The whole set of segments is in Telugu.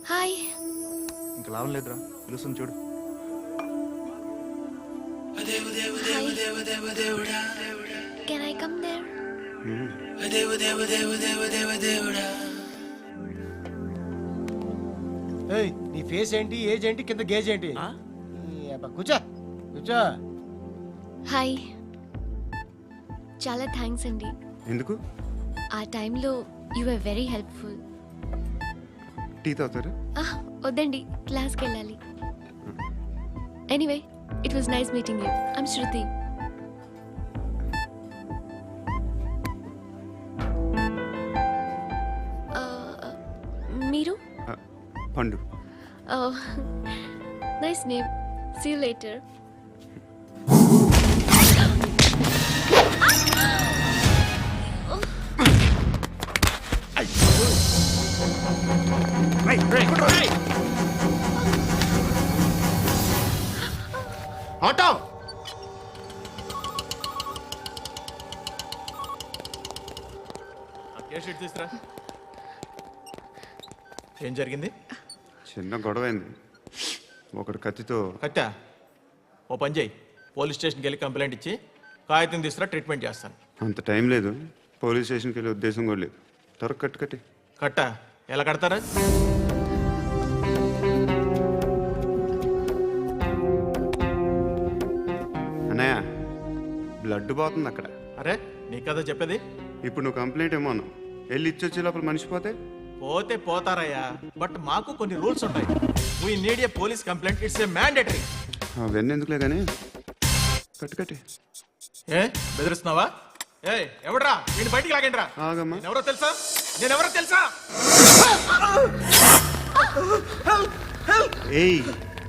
హాయ్. ఇంకా లాభం లేదురా, పిలుస్తుంది చూడు. Can I come there? ఏయ్, నీ ఫేస్ ఏంటి, ఏజ్ ఏంటి, కింద గేజ్ ఏంటి? కూర్చో కూర్చో. హాయ్. చాలా థ్యాంక్స్ అండి. ఎందుకు? ఆ టైంలో you are very helpful. Tea తాగుతారు? వద్దండి, క్లాస్కి వెళ్ళాలి. Anyway, it was nice meeting you. I'm Shruti. మీరు? Pandu. Nice name. See you later. Auto తీసురా. ఏం జరిగింది? చిన్న గొడవ అయింది. ఒకడు కత్తితో. కట్టా? ఓ పని చేయి, పోలీస్ స్టేషన్కి వెళ్ళి కంప్లైంట్ ఇచ్చి కాగితం తీసుకురా, ట్రీట్మెంట్ చేస్తాను. అంత టైం లేదు, పోలీస్ స్టేషన్కి వెళ్ళే ఉద్దేశం కూడా లేదు. త్వరగా కట్టి. కట్టా? ఎలా కడతారా? అన్నయ్య, బ్లడ్ పోతుంది అక్కడ. అరే, నీ కదా చెప్పేది. ఇప్పుడు నువ్వు కంప్లైంట్ ఏమో అన్నావు. వెళ్ళి ఇచ్చొచ్చే లోపల మనిషి పోతే పోతే పోతారయ్యా, బట్ మాకు కొన్ని రూల్స్ ఉంటాయి. We need a police complaint, it's a mandatory. అవన్నీ ఎందుకులే కానీ కట్టి. ఏ బెదిరిస్తున్నావా? ఏ ఎవడ్రా నేను బయటికి లాగండిరా. ఆగమ్మా. ఎవరో తెలుసా? నేనెవరో తెలుసా? ఏయ్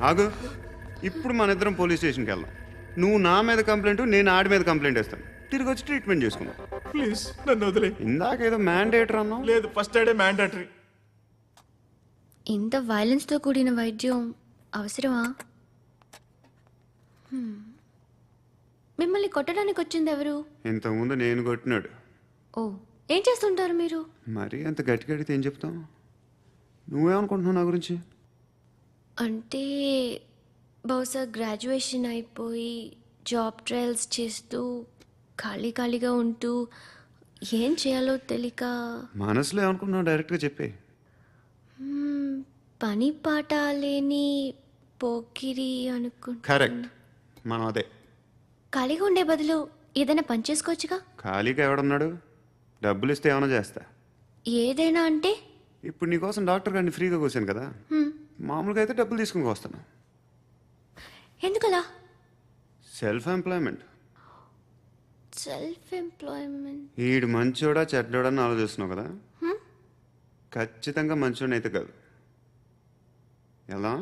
ఆగు. ఇప్పుడు మన ఇద్దరం పోలీస్ స్టేషన్కి వెళ్దాం. నువ్వు నా మీద కంప్లైంట్, నేను ఆడి మీద కంప్లైంట్ వేస్తాను. తిరిగి వచ్చి ట్రీట్మెంట్ చేసుకుందాం. ప్లీజ్ నన్ను వదిలే. ఇందాకేదో మ్యాండేటర్ అన్నావు. లేదు, ఫస్ట్ ఎయిడే మ్యాండేటరీ. ఇంత వైలెన్స్తో కూడిన వైద్యం అవసరమా? మిమ్మల్ని కొట్టడానికి వచ్చింది ఎవరు? ఇంతకుముందు నేను కొట్టినాడు. ఓ, ఏం చేస్తుంటారు మీరు? మరీ అంత గట్టిగా అడిగితే ఏం చెప్తాం? నువ్వేమనుకుంటున్నావు నా గురించి? అంటే బహుశా గ్రాడ్యుయేషన్ అయిపోయి జాబ్ ట్రయల్స్ చేస్తూ ఖాళీగా ఉంటూ ఏం చేయాలో తెలియక. మనసులో ఏమనుకుంటున్నావు డైరెక్ట్గా చెప్పే. పని పాట లేని పోకిరి అనుకుంటా. కరెక్ట్, మనం అదే. ఖాళీగా ఉండే బదులు ఏదైనా పని చేసుకోవచ్చుగా. ఖాళీగా ఎవడన్నాడు? డబ్బులు ఇస్తే ఏమైనా చేస్తా. ఏదైనా అంటే? ఇప్పుడు నీకోసం డాక్టర్ గారిని ఫ్రీగా కూర్చాను కదా, మామూలుగా అయితే డబ్బులు తీసుకుని వస్తాను. ఎందుకలా? Self employment. Self employment. ఈడు మంచోడా చెడ్డోడా అని ఆలోచిస్తున్నావు కదా. ఖచ్చితంగా మంచోడని అయితే కాదు. ఎలా?